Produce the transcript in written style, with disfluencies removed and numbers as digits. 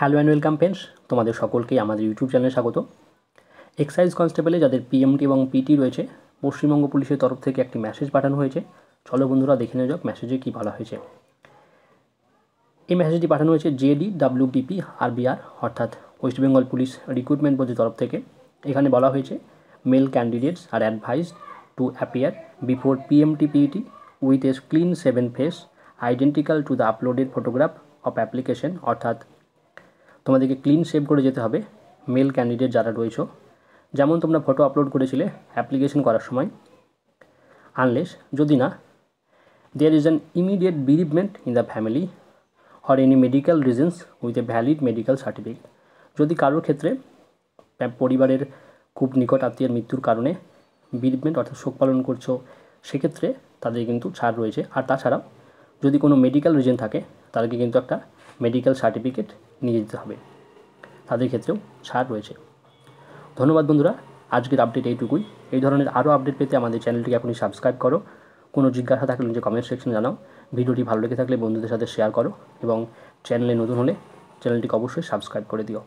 Hello and welcome friends, তোমাদের সকলকেই আমাদের ইউটিউব চ্যানেলে স্বাগত। এক্সাইজ কনস্টেবলে যাদের পিএমটি এবং পিটি রয়েছে, পশ্চিমবঙ্গ পুলিশের তরফ থেকে একটি মেসেজ পাঠানো হয়েছে। চলো বন্ধুরা দেখে নেওয়া যাক মেসেজে কী বলা হয়েছে। এই মেসেজটি পাঠানো হয়েছে JDWBP RBR অর্থাৎ ওয়েস্ট বেঙ্গল পুলিশ রিক্রুটমেন্ট বোর্ডের তরফ থেকে। এখানে বলা হয়েছে mail candidates are advised to appear before PMT PET with a clean seven face identical to the uploaded photograph of application, অর্থাৎ তোমাদেরকে ক্লিন সেভ করে যেতে হবে মেল ক্যান্ডিডেট যারা রয়েছে, যেমন তোমরা ফটো আপলোড করেছিলে অ্যাপ্লিকেশন করার সময়, আনলেস যদি না there is an immediate bereavement in the family or any medical reasons with a valid medical certificate. যদি কারোর ক্ষেত্রে পরিবারের খুব নিকট আত্মীয়ের মৃত্যুর কারণে বিরিভমেন্ট অর্থাৎ শোক পালন করছো, সেক্ষেত্রে তাদের কিন্তু ছাড় রয়েছে। আর তাছাড়াও যদি কোনো মেডিকেল রিজন থাকে তাদেরকে কিন্তু একটা মেডিকেল সার্টিফিকেট নিয়ে যেতে হবে, তাদের ক্ষেত্রেও ছাড় রয়েছে। ধন্যবাদ বন্ধুরা, আজকের আপডেট এইটুকুই। এই ধরনের আরও আপডেট পেতে আমাদের চ্যানেলটিকে এখনই সাবস্ক্রাইব করো। কোনো জিজ্ঞাসা থাকলে নিচে কমেন্ট সেকশনে জানাও। ভিডিওটি ভালো লেগে থাকলে বন্ধুদের সাথে শেয়ার করো এবং চ্যানেলে নতুন হলে চ্যানেলটিকে অবশ্যই সাবস্ক্রাইব করে দিও।